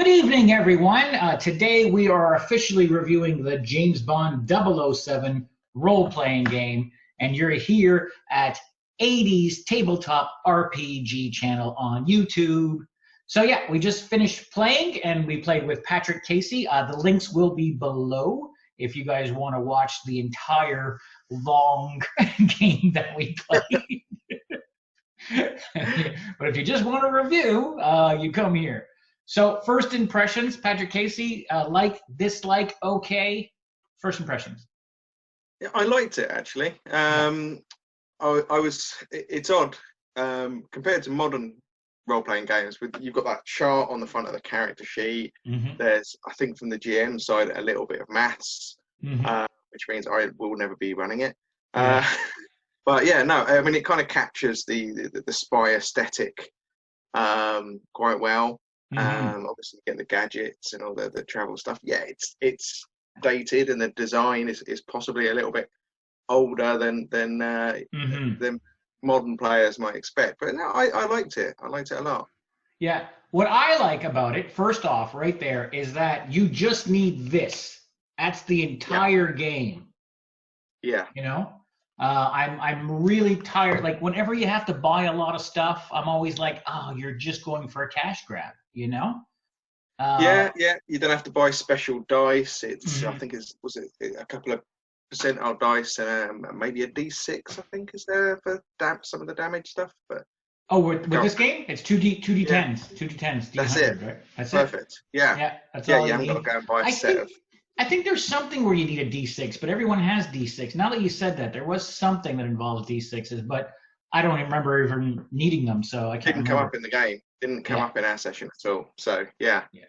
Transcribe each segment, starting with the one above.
Good evening, everyone. Today we are officially reviewing the James Bond 007 role-playing game, and you're here at 80's Tabletop RPG channel on YouTube. So yeah, we just finished playing, and we played with Patrick Casey. The links will be below if you guys want to watch the entire long game that we played. But if you just want a review, you come here. So first impressions, Patrick Casey, like, dislike, okay. First impressions. Yeah, I liked it actually. It's odd compared to modern role-playing games. You've got that chart on the front of the character sheet. Mm-hmm. There's, I think, from the GM side, a little bit of maths, Mm-hmm. which means I will never be running it. Yeah. But yeah, no, I mean, it kind of captures the spy aesthetic quite well. Mm-hmm. Obviously, you get the gadgets and all the travel stuff. Yeah, it's dated, and the design is possibly a little bit older than modern players might expect. But no, I liked it. I liked it a lot. Yeah. What I like about it, first off, right there, is that you just need this. That's the entire game. Yeah. You know? I'm really tired. Like, whenever you have to buy a lot of stuff, I'm always like, oh, you're just going for a cash grab, you know? Yeah. You don't have to buy special dice. It's Mm-hmm. I think was it a couple of percentile dice and maybe a D6. I think is there for some of the damage stuff. But Oh, with this game, it's 2D10s, yeah, 2D10s, that's D100, it. right? That's Perfect. it. Yeah. Yeah, that's Yeah, all you you haven't got to need. go and buy a set of. I think there's something where you need a D6, but everyone has D6. Now that you said that, there was something that involves D6s, but I don't remember even needing them, so I can't Didn't come remember. up in the game. Didn't come Yeah. up in our session at all. So yeah. Yeah.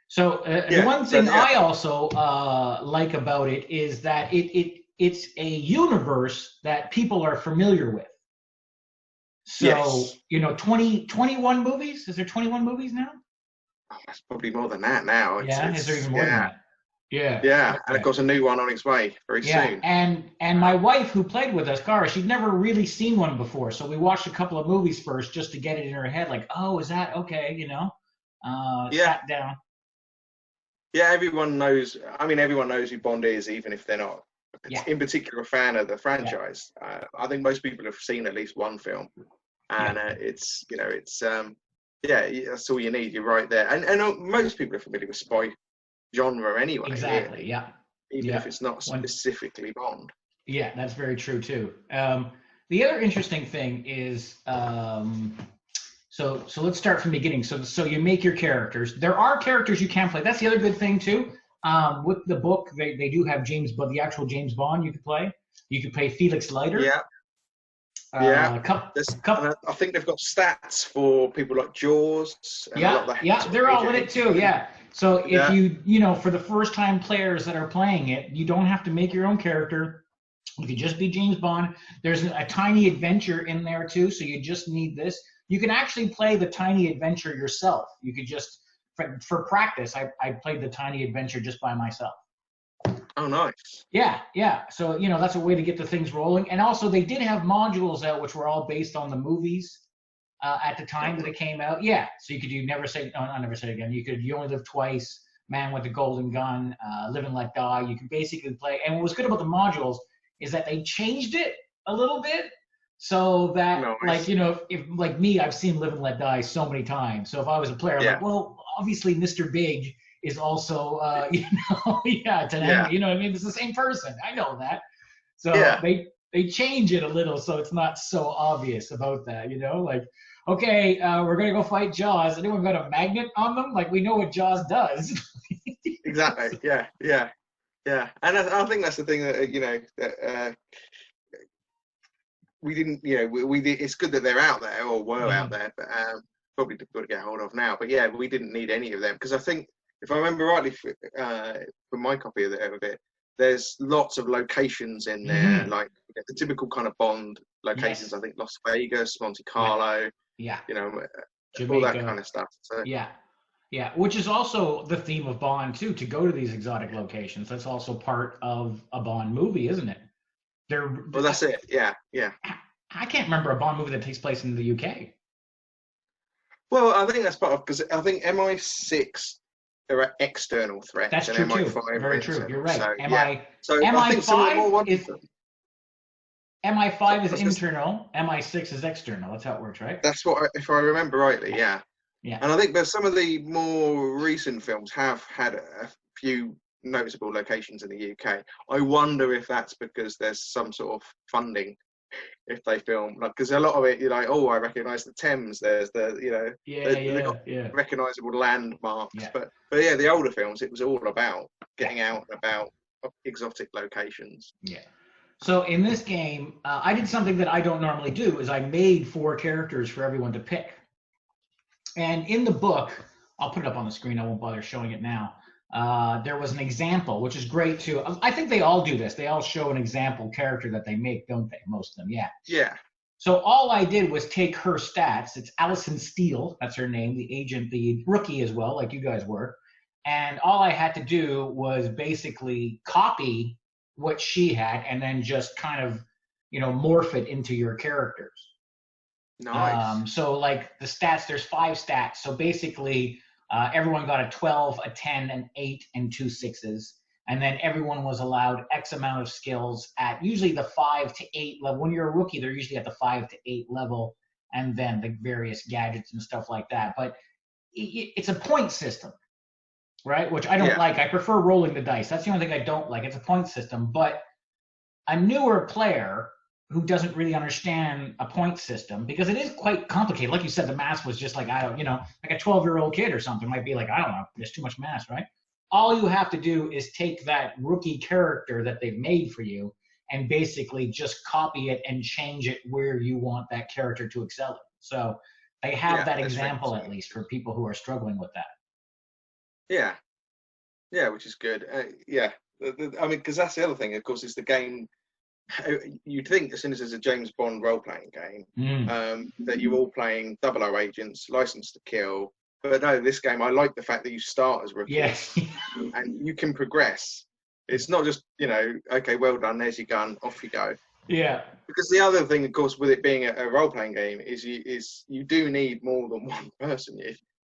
So the Yeah. one So thing yeah. I also like about it is that it's a universe that people are familiar with. So, Yes. 21 movies? Is there 21 movies now? Oh, that's probably more than that now. Yeah, is there It's even more than yeah. that? Yeah. Yeah, and of Okay. course a new one on its way very Yeah, soon. and my wife who played with us, Cara, she'd never really seen one before, so we watched a couple of movies first just to get it in her head, like, oh, is that okay? Yeah. Sat down. Yeah, everyone knows. I mean, everyone knows who Bond is, even if they're not, Yeah, in particular, a fan of the yeah, franchise. I think most people have seen at least one film, yeah, and that's all you need. You're right there, and most people are familiar with spy genre anyway, exactly. really, Yeah, even yeah. if it's not When specifically Bond. Yeah, that's very true too. The other interesting thing is, so let's start from the beginning. So you make your characters. There are characters you can play. That's the other good thing too. With the book, they do have the actual James Bond you could play. You could play Felix Leiter. Yeah, yeah. Couple. I think they've got stats for people like Jaws and a lot of the Yeah, sort of they're all major in it too. hits. Yeah. So if Yeah, for the first time players that are playing it, you don't have to make your own character. You could just be James Bond. There's a tiny adventure in there too, so you just need this. You can actually play the tiny adventure yourself. You could just, for practice, I played the tiny adventure just by myself. oh, nice. Yeah. So, that's a way to get the things rolling. And also, they did have modules out which were all based on the movies at the time that it came out. Yeah. So you could do Never Say, no, not Never Say Again. You Only Live Twice, Man with the Golden Gun, Live and Let Die. You can basically play. And what was good about the modules is that they changed it a little bit so that, Nice. if like me, I've seen Live and Let Die so many times. So if I was a player, I'm Yeah, like, well, obviously Mr. Big is also, yeah, Tananga, yeah, you know what I mean? It's the same person. I know that. So yeah, they change it a little so it's not so obvious about that, like, okay, we're going to go fight Jaws. Anyone got a magnet on them? Like, we know what Jaws does. exactly. Yeah. And I think that's the thing that we didn't. We did. It's good that they're out there or were out Mhm. there, but probably difficult to get hold of now. But yeah, we didn't need any of them because I think if I remember rightly, for my copy of it, there's lots of locations in there, Mhm. like the typical kind of Bond locations. Yes. I think Las Vegas, Monte Yeah. Carlo, Yeah. you know, all that Jamaica. kind of stuff. So Yeah. Yeah, which is also the theme of Bond too, to go to these exotic locations. That's also part of a Bond movie, isn't it? There, well, that's it. Yeah, yeah. I can't remember a Bond movie that takes place in the UK. Well, I think that's part of because I think MI6 there are external threats. That's and true too. MI5 are Very true. internal. You're right. So, so I think some of the more wonderful. MI5 is internal. MI6 is external. That's how it works, right? That's what, if I remember rightly, yeah. Yeah. And I think that some of the more recent films have had a few noticeable locations in the UK. I wonder if that's because there's some sort of funding if they film, like, because a lot of it, you're like, oh, I recognise the Thames. There's the, they've got recognisable landmarks. Yeah. But yeah, the older films, it was all about getting out and about exotic locations. Yeah. So in this game, I did something that I don't normally do, is I made 4 characters for everyone to pick. And in the book, I'll put it up on the screen. I won't bother showing it now. There was an example, which is great too. I think they all do this. They all show an example character that they make, don't they? Most of them, yeah. Yeah. So all I did was take her stats. It's Alison Steele, that's her name, the agent, the rookie as well, like you guys were. And all I had to do was basically copy what she had and then just kind of, morph it into your characters. Nice. So like the stats, there's 5 stats. So basically, everyone got a 12, a 10, an 8, and 2 6s. And then everyone was allowed X amount of skills at usually the 5 to 8 level. When you're a rookie, they're usually at the 5 to 8 level, and then the various gadgets and stuff like that. But it's a point system, right? Which I don't like. I prefer rolling the dice. That's the only thing I don't like. It's a point system. But a newer player who doesn't really understand a point system, because it is quite complicated. Like you said, the math was just like, like a 12-year-old kid or something might be like, I don't know, there's too much math, right? All you have to do is take that rookie character that they've made for you and basically just copy it and change it where you want that character to excel in. So they have that example, at least, for people who are struggling with that. Yeah. Yeah, which is good. I mean, because that's the other thing, of course, is the game. You'd think as soon as there's a James Bond role-playing game that you're all playing 00 agents, License to Kill. But no, this game, I like the fact that you start as rookies. Yes. And you can progress. It's not just, okay, well done, there's your gun, off you go. Yeah. Because the other thing, of course, with it being a role-playing game is you do need more than one person.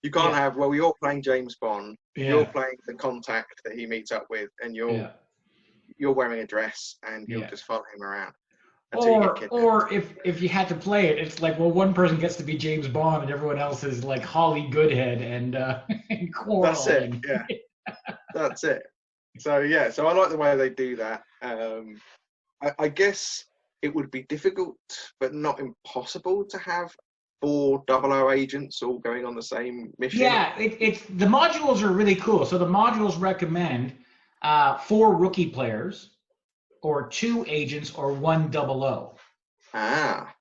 You can't have, well, you're playing James Bond, you're playing the contact that he meets up with, and you're wearing a dress and you'll just follow him around. Or if you had to play it, it's like, well, one person gets to be James Bond and everyone else is like Holly Goodhead and Coral. That's it. Yeah, that's it. So I like the way they do that. I guess it would be difficult, but not impossible, to have 4 00 agents all going on the same mission. Yeah, it's the modules are really cool. So the modules recommend 4 rookie players, or 2 agents, or 1 00. Ah.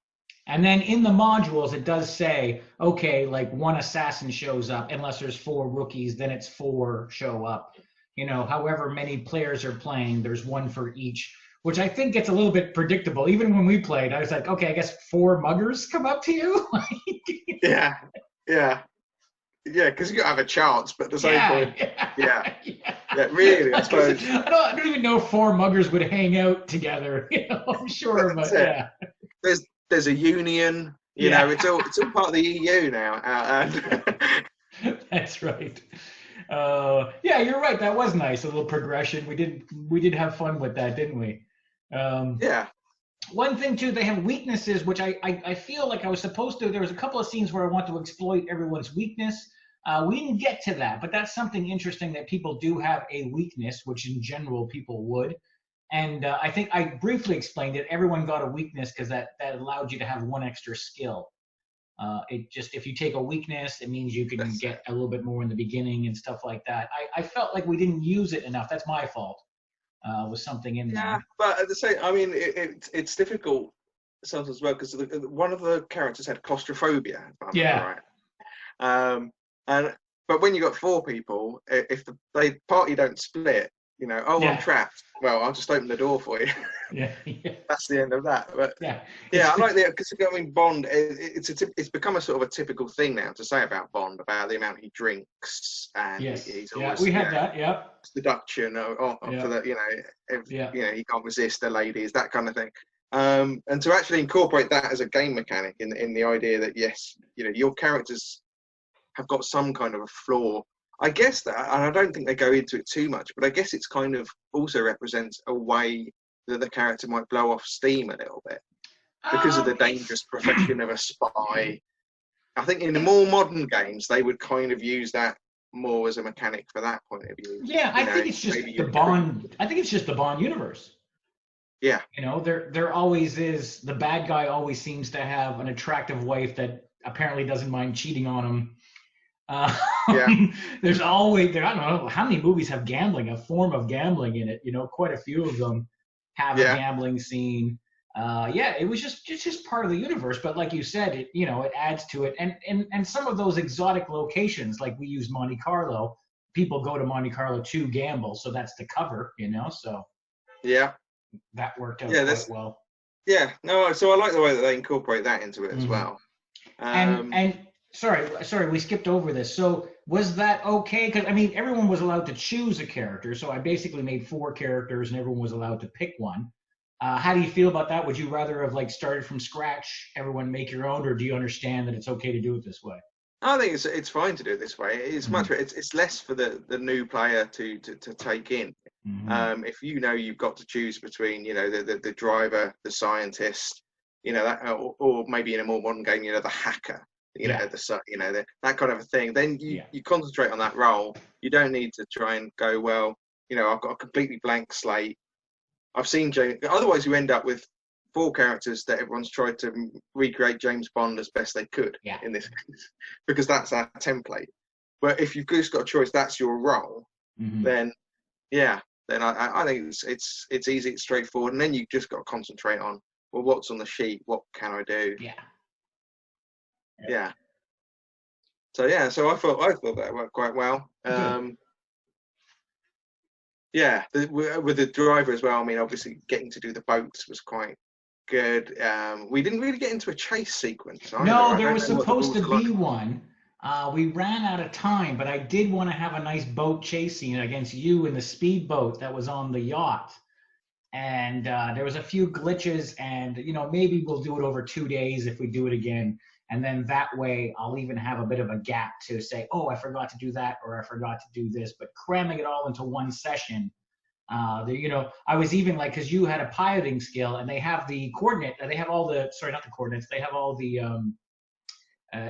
And then in the modules, it does say, okay, like 1 assassin shows up, unless there's 4 rookies, then it's 4 show up. However many players are playing, there's 1 for each, which I think gets a little bit predictable. Even when we played, I was like, okay, I guess 4 muggers come up to you. Yeah. Yeah, because you got to have a chance, but at the same point, yeah, really, I suppose. I don't even know if 4 muggers would hang out together. I'm sure, but yeah. There's a union. You know, it's all part of the EU now. That's right. Yeah, you're right. That was nice. A little progression. We did have fun with that, didn't we? Yeah. One thing too, they have weaknesses, which I feel like I was supposed to. There was a couple of scenes where I want to exploit everyone's weakness. We didn't get to that, but that's something interesting, that people do have a weakness, which in general people would. And I think I briefly explained it. Everyone got a weakness because that allowed you to have 1 extra skill. If you take a weakness, it means you can get a little bit more in the beginning and stuff like that. I felt like we didn't use it enough. That's my fault. With something in there. Yeah, but at the same, I mean, it's difficult sometimes as well, because one of the characters had claustrophobia. If I remember right. But when you got 4 people, if the party don't split, I'm trapped. Well, I'll just open the door for you. Yeah. That's the end of that. But yeah, I like that, because Bond. It's become a sort of a typical thing now to say about Bond, about the amount he drinks, and he's always, we had that. Yeah, seduction for the he can't resist the ladies, that kind of thing. And to actually incorporate that as a game mechanic in the idea that yes, your characters have got some kind of a flaw. I guess that, and I don't think they go into it too much, but I guess it's kind of also represents a way that the character might blow off steam a little bit because of the dangerous profession of a spy. I think in the more modern games, they would kind of use that more as a mechanic for that point of view. Yeah, I think it's just the Bond. I think it's just the Bond universe. Yeah. You know, there always is, the bad guy always seems to have an attractive wife that apparently doesn't mind cheating on him. Yeah. There's always, I don't know how many movies have gambling, a form of gambling in it. You know, quite a few of them have a gambling scene. Yeah, it was just part of the universe. But like you said, it, you know, it adds to it. And some of those exotic locations, like we use Monte Carlo, people go to Monte Carlo to gamble, so that's the cover, you know. So yeah, that worked out quite well. Yeah, no, so I like the way that they incorporate that into it as well. And sorry, we skipped over this. So was that okay? Because I mean, everyone was allowed to choose a character. So I basically made 4 characters, and everyone was allowed to pick one. How do you feel about that? Would you rather have like started from scratch, everyone make your own, or do you understand that it's okay to do it this way? I think it's fine to do it this way. It's much it's less for the new player to take in. If you know you've got to choose between, you know, the driver, the scientist, you know, that, or maybe in a more modern game, you know, the hacker, you know, that kind of a thing. Then you concentrate on that role. You don't need to try and go, well, you know, I've got a completely blank slate. I've seen James. Otherwise, you end up with 4 characters that everyone's tried to recreate James Bond as best they could in this case, because that's our template. But if you've just got a choice, that's your role, then I think it's easy, it's straightforward, and then you just got to concentrate on, well, what's on the sheet, what can I do? Yeah. So I thought that worked quite well. Yeah, with the driver as well. I mean, obviously getting to do the boats was quite good. We didn't really get into a chase sequence either. No, there was supposed to be one. We ran out of time, but I did want to have a nice boat chase scene against you in the speedboat that was on the yacht. And there was a few glitches, and you know, maybe we'll do it over 2 days if we do it again. And then that way I'll even have a bit of a gap to say, oh, I forgot to do that, or I forgot to do this. But cramming it all into one session, you know, I was even like, because you had a piloting skill, and they have the coordinate, they have all the, sorry, not the coordinates, they have all the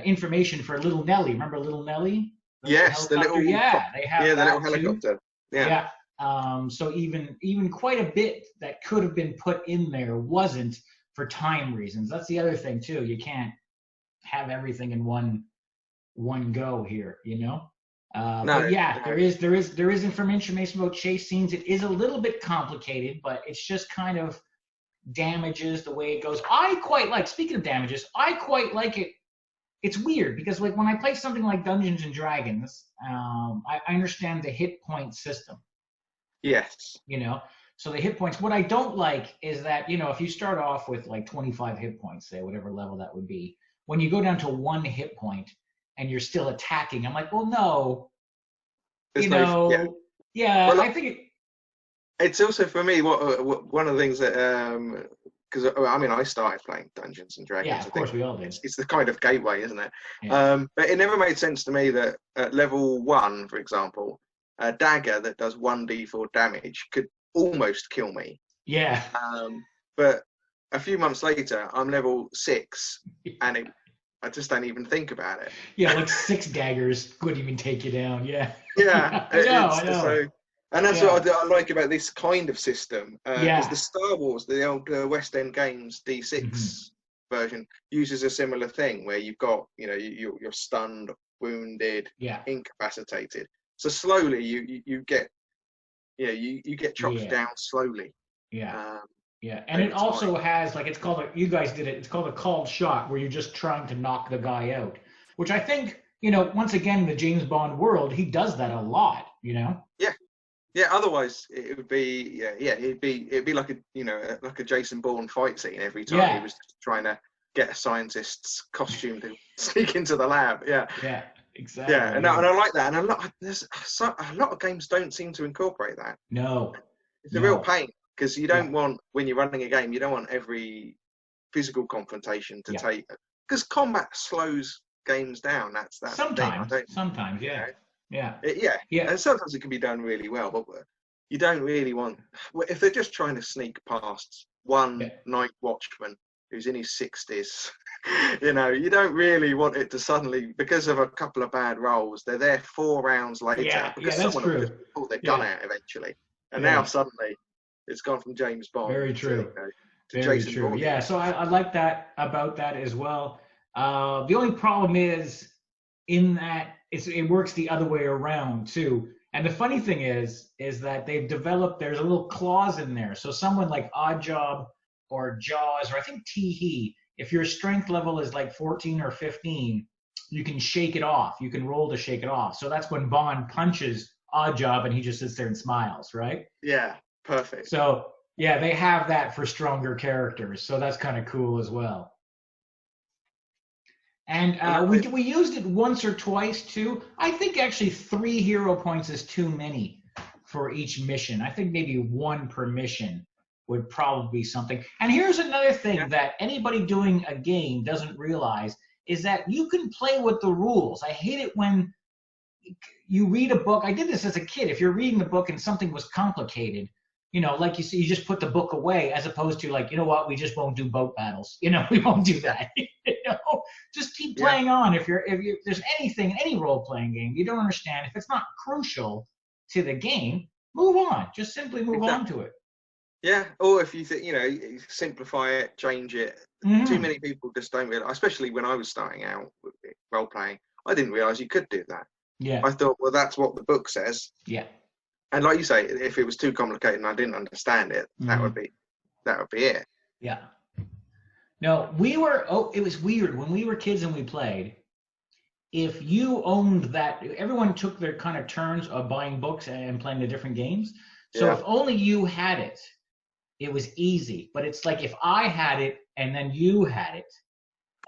information for Little Nelly. Remember Little Nelly? Yes, the little, they have the little helicopter. Too. Yeah. So even quite a bit that could have been put in there wasn't, for time reasons. That's the other thing too. You can't have everything in one go here, you know. But yeah, there is information about chase scenes. It is a little bit complicated, but it's just kind of damages the way it goes. I quite like, speaking of damages, I quite like it. It's weird because like when I play something like Dungeons and Dragons, I understand the hit point system. Yes. You know, so the hit points. What I don't like is that, you know, if you start off with like 25 hit points, say whatever level that would be, when you go down to 1 hit point and you're still attacking, I'm like, well, no. Well, I think it's also for me one of the things that because I mean I started playing Dungeons and Dragons. Yeah, of course we all did. It's the kind of gateway, isn't it? Yeah. But it never made sense to me that at level 1, for example, a dagger that does 1d4 damage could almost kill me. Yeah. But a few months later, I'm level 6, and I just don't even think about it. Yeah, like 6 daggers couldn't even take you down. Yeah. Yeah. I know. So, and that's what I like about this kind of system. Because the Star Wars, the old West End Games D6 version, uses a similar thing where you've got, you know, you're stunned, wounded, incapacitated. So slowly you get, you get chopped down slowly. Yeah. And it also has, like, it's called, you guys did it, it's called a called shot, where you're just trying to knock the guy out, which I think, you know, once again, in the James Bond world, he does that a lot, you know? Yeah, otherwise it would be, it'd be like a, you know, like a Jason Bourne fight scene every time he was trying to get a scientist's costume to sneak into the lab. Yeah, exactly. Yeah, and I like that, and a lot of games don't seem to incorporate that. No. It's a real pain. Because you don't want, when you're running a game, you don't want every physical confrontation to take. Because combat slows games down. That's sometimes. Sometimes, yeah. Yeah. Yeah, Yeah. and sometimes it can be done really well, but you don't really want, if they're just trying to sneak past one Yeah. night watchman who's in his 60s, you don't really want it to suddenly, because of a couple of bad rolls, they're there 4 rounds later Yeah. Yeah. because That's someone will true. just pull their gun Yeah. out eventually, and now Yeah. suddenly it's gone from James Bond Very to true. to Very Jason true. Voorhees. Yeah. So I like that about that as well. The only problem is in that it works the other way around too. And the funny thing is that they've developed, there's a little clause in there. So someone like Oddjob or Jaws, or I think Teehee, if your strength level is like 14 or 15, you can shake it off. You can roll to shake it off. So that's when Bond punches Oddjob and he just sits there and smiles, right? Yeah, perfect. So yeah, they have that for stronger characters. So that's kind of cool as well. And we used it once or twice too. I think actually 3 hero points is too many for each mission. I think maybe 1 per mission would probably be something. And here's another thing that anybody doing a game doesn't realize is that you can play with the rules. I hate it when you read a book. I did this as a kid. If you're reading a book and something was complicated, like you see, you just put the book away, as opposed to like, you know what, we just won't do boat battles. We won't do that. Just keep playing on. If there's anything, any role playing game you don't understand, if it's not crucial to the game, move on. Just simply move on to it. Yeah, or if you think, simplify it, change it. Mm-hmm. Too many people just don't realize, especially when I was starting out with role playing, I didn't realize you could do that. Yeah. I thought, well, that's what the book says. Yeah. And like you say, if it was too complicated and I didn't understand it, that would be it. Yeah. No, it was weird when we were kids and we played. If you owned that, everyone took their kind of turns of buying books and playing the different games. So if only you had it, it was easy. But it's like if I had it and then you had it,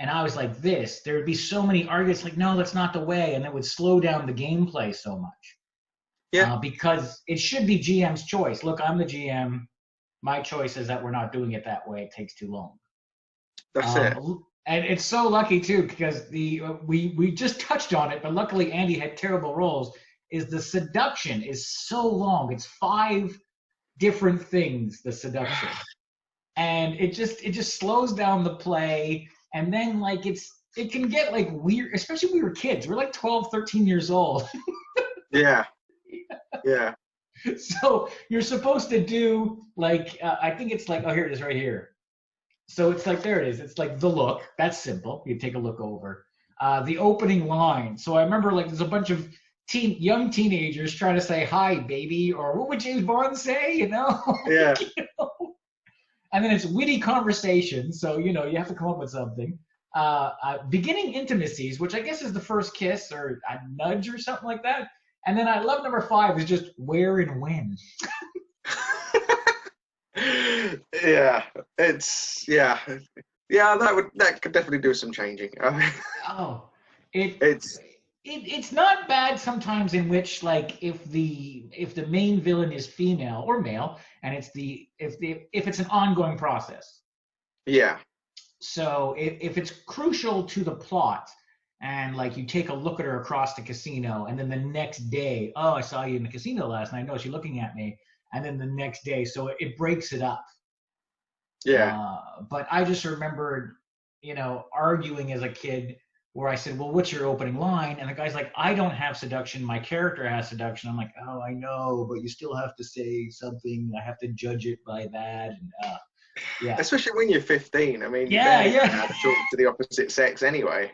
and I was like this, there would be so many arguments like, no, that's not the way. And it would slow down the gameplay so much. Yeah. Because it should be GM's choice. Look, I'm the GM. My choice is that we're not doing it that way. It takes too long. That's it. And it's so lucky too, because we just touched on it, but luckily Andy had terrible rolls. Is the seduction is so long? It's 5 different things. The seduction, and it just slows down the play. And then like it can get like weird, especially when we were kids. We're like 12, 13 years old. Yeah. Yeah. So you're supposed to do like I think it's like, oh, here it is right here. So it's like, there it is. It's like the look. That's simple. You take a look over. The opening line. So I remember like there's a bunch of young teenagers trying to say, hi, baby, or what would James Bond say, Yeah. And then it's witty conversation. So, you have to come up with something. Beginning intimacies, which I guess is the first kiss or a nudge or something like that. And then I love number 5 is just where and when. Yeah, that could definitely do some changing. It's not bad sometimes in which like if the main villain is female or male and if it's an ongoing process. Yeah. So if it's crucial to the plot and like you take a look at her across the casino and then the next day, oh, I saw you in the casino last night. No, she's looking at me. And then the next day, so it breaks it up. Yeah. But I just remembered, arguing as a kid where I said, well, what's your opening line? And the guy's like, I don't have seduction. My character has seduction. I'm like, oh, I know, but you still have to say something. I have to judge it by that. And yeah. Especially when you're 15. I mean, yeah. Have to talk to the opposite sex anyway.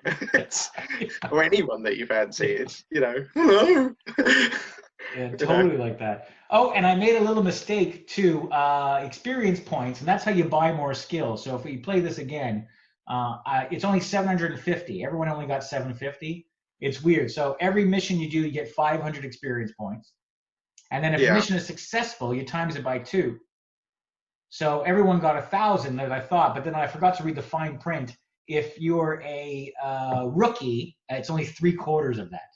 Or anyone that you fancy. It's, hello. Yeah, totally like that. Oh, and I made a little mistake too. Experience points, and that's how you buy more skills. So if we play this again, it's only 750. Everyone only got 750. It's weird. So every mission you do, you get 500 experience points. And then if the mission is successful, you times it by 2. So everyone got 1,000 that I thought, but then I forgot to read the fine print. If you're a rookie, it's only 3/4 of that.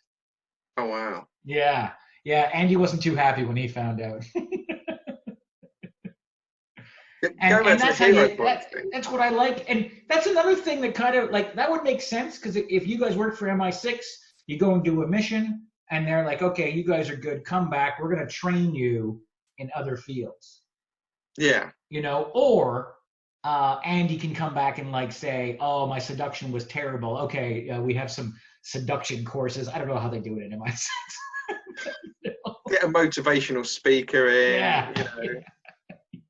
Oh, wow. Yeah. Yeah, Andy wasn't too happy when he found out. and that's that's what I like. And that's another thing that kind of like that would make sense because if you guys work for MI6, you go and do a mission, and they're like, okay, you guys are good, come back, we're going to train you in other fields. Yeah. Or Andy can come back and like say, oh, my seduction was terrible. Okay, we have some seduction courses. I don't know how they do it in MI6. Get a motivational speaker in. Yeah.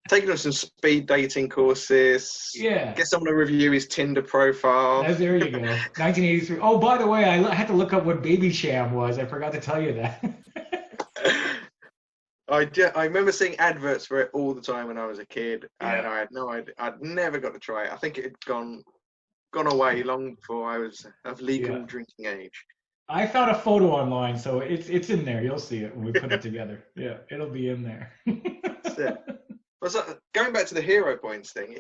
Taking on some speed dating courses. Yeah. Get someone to review his Tinder profile. There you go. 1983. Oh, by the way, I had to look up what Baby Sham was. I forgot to tell you that. I remember seeing adverts for it all the time when I was a kid, and I had no idea. I'd never got to try it. I think it had gone away long before I was of legal drinking age. I found a photo online, so it's in there. You'll see it when we put it together. Yeah, it'll be in there. So, going back to the hero points thing,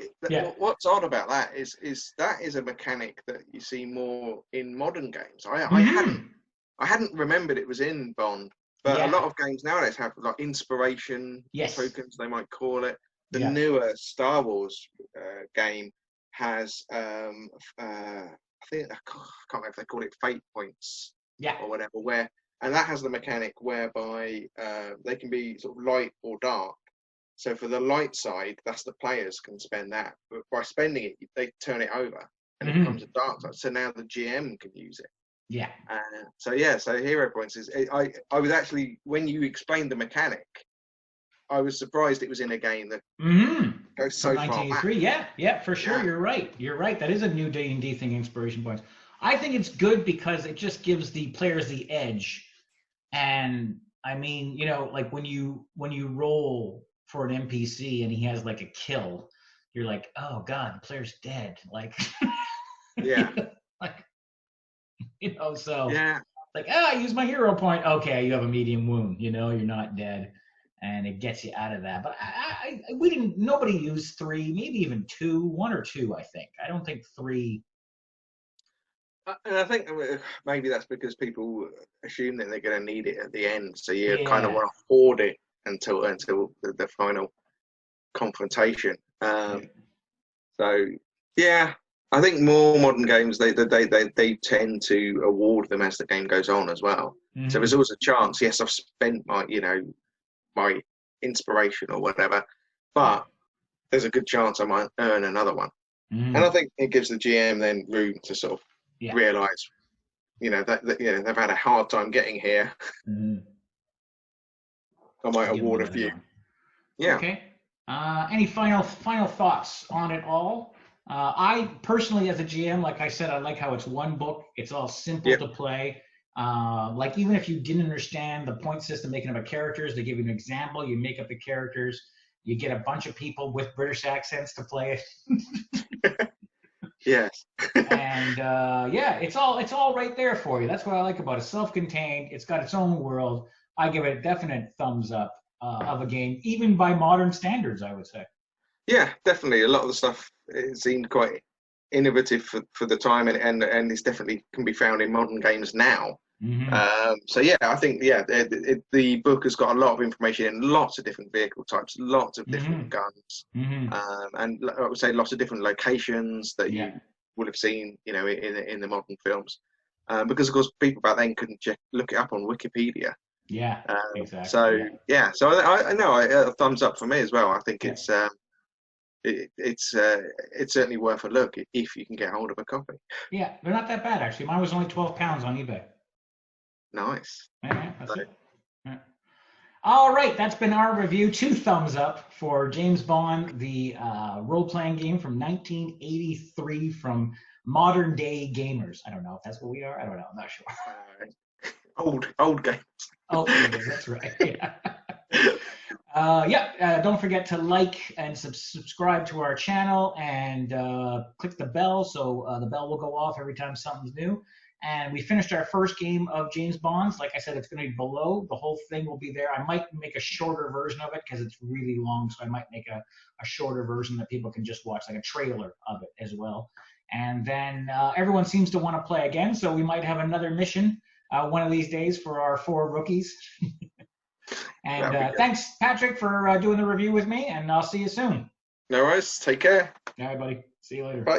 what's odd about that is that is a mechanic that you see more in modern games. I hadn't remembered it was in Bond, but a lot of games nowadays have like inspiration tokens, they might call it. The newer Star Wars game has I can't remember if they call it fate points or whatever, and that has the mechanic whereby they can be sort of light or dark. So for the light side, that's the players can spend that. But by spending it, they turn it over and it becomes a dark side. So now the GM can use it. Yeah. So hero points is. I was actually, when you explained the mechanic, I was surprised it was in a game that goes so far back. 1983. Yeah, for sure. Yeah. You're right. That is a new D&D thing, inspiration points. I think it's good because it just gives the players the edge. And I mean, like when you roll for an NPC and he has like a kill, you're like, oh god, the player's dead. Like, like, so like, I use my hero point. Okay, you have a medium wound. You're not dead, and it gets you out of that. But nobody used 3, maybe even 2, 1 or 2. I think. I don't think 3. And I think maybe that's because people assume that they're going to need it at the end, so you kind of want to hoard it until the final confrontation. So I think more modern games they tend to award them as the game goes on as well. So there's always a chance. Yes, I've spent my my inspiration or whatever, but there's a good chance I might earn another one. And I think it gives the GM then room to sort of realise, that they've had a hard time getting here. I might award a few. Yeah. Okay. Any final thoughts on it all? I personally, as a GM, like I said, I like how it's one book. It's all simple to play. Like even if you didn't understand the point system making up of characters, they give you an example. You make up the characters. You get a bunch of people with British accents to play it. Yes. And it's all right there for you. That's what I like about it. Self-contained. It's got its own world. I give it a definite thumbs up of a game, even by modern standards, I would say. Yeah, definitely. A lot of the stuff it seemed quite innovative for the time, and it's definitely can be found in modern games now. I think the book has got a lot of information in lots of different vehicle types, lots of different guns, and I would say lots of different locations that you would have seen, in the modern films, because of course people back then couldn't look it up on Wikipedia. Yeah, exactly. So I know a thumbs up for me as well. I think it's certainly worth a look if you can get hold of a copy. Yeah, they're not that bad actually. Mine was only £12 on eBay. Nice. Yeah, that's it. Yeah. All right, that's been our review. 2 thumbs up for James Bond, the role-playing game from 1983 from modern day gamers. I don't know if that's what we are. I don't know. I'm not sure. Old games. Oh, that's right. Don't forget to like and subscribe to our channel and click the bell so the bell will go off every time something's new. And we finished our first game of James Bond's. Like I said, it's going to be below. The whole thing will be there. I might make a shorter version of it because it's really long, so I might make a shorter version that people can just watch, like a trailer of it as well. And then everyone seems to want to play again, so we might have another mission one of these days for our 4 rookies. And thanks, Patrick, for doing the review with me, and I'll see you soon. No worries. Take care. All right, buddy. See you later. Bye.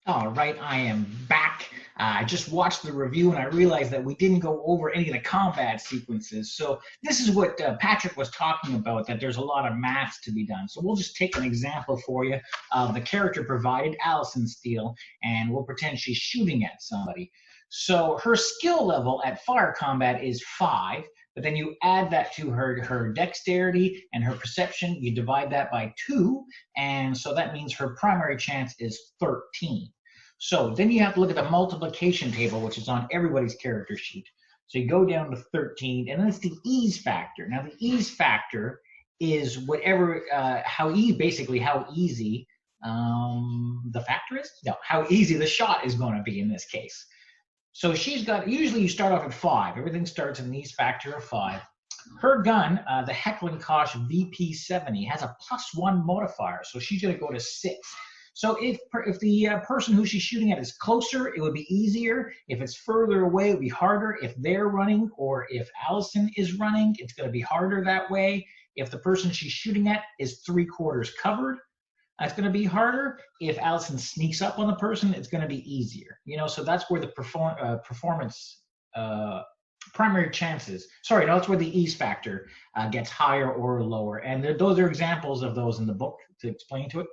All right, I am back. I just watched the review and I realized that we didn't go over any of the combat sequences. So this is what Patrick was talking about, that there's a lot of maths to be done. So we'll just take an example for you of the character provided, Alison Steele, and we'll pretend she's shooting at somebody. So her skill level at fire combat is 5, but then you add that to her dexterity and her perception. You divide that by 2, and so that means her primary chance is 13. So then you have to look at the multiplication table, which is on everybody's character sheet. So you go down to 13, and then it's the ease factor. Now the ease factor is whatever, basically how easy the factor is? No, how easy the shot is going to be in this case. So she's got, usually you start off at 5. Everything starts in an ease factor of 5. Her gun, the Heckling Koch VP70, has a +1 modifier, so she's going to go to 6. So if the person who she's shooting at is closer, it would be easier. If it's further away, it would be harder. If they're running or if Allison is running, it's going to be harder that way. If the person she's shooting at is 3/4 covered, it's going to be harder. If Allison sneaks up on the person, it's going to be easier. You know, so that's where the performance primary chances. Sorry, no, that's where the ease factor gets higher or lower. And those are examples of those in the book to explain to it.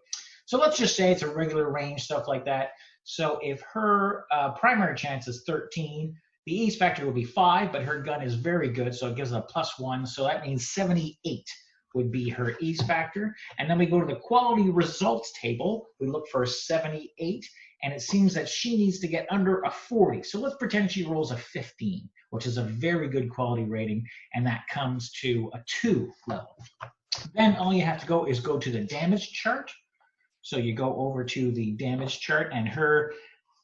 So let's just say it's a regular range, stuff like that. So if her primary chance is 13, the ease factor will be 5, but her gun is very good, so it gives a +1. So that means 78 would be her ease factor. And then we go to the quality results table. We look for a 78, and it seems that she needs to get under a 40. So let's pretend she rolls a 15, which is a very good quality rating, and that comes to a 2 level. Then all you have to go is go to the damage chart. So you go over to the damage chart, and her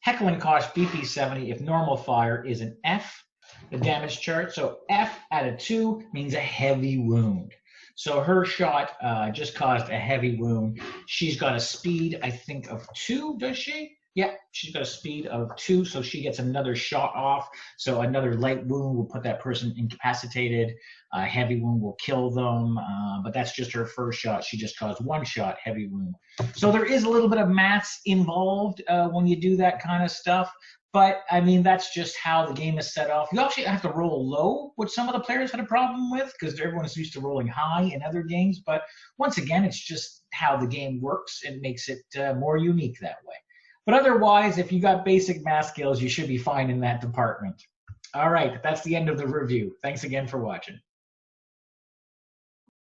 Heckling Koch BP70, if normal fire, is an F, the damage chart. So F at a 2 means a heavy wound. So her shot just caused a heavy wound. She's got a speed, I think, of 2, does she? Yeah, she's got a speed of 2, so she gets another shot off. So another light wound will put that person incapacitated. A heavy wound will kill them, but that's just her first shot. She just caused 1 shot, heavy wound. So there is a little bit of maths involved when you do that kind of stuff. But, I mean, that's just how the game is set off. You actually have to roll low, which some of the players had a problem with because everyone's used to rolling high in other games. But once again, it's just how the game works. It makes it more unique that way. But otherwise, if you got basic math skills, you should be fine in that department. All right, that's the end of the review. Thanks again for watching.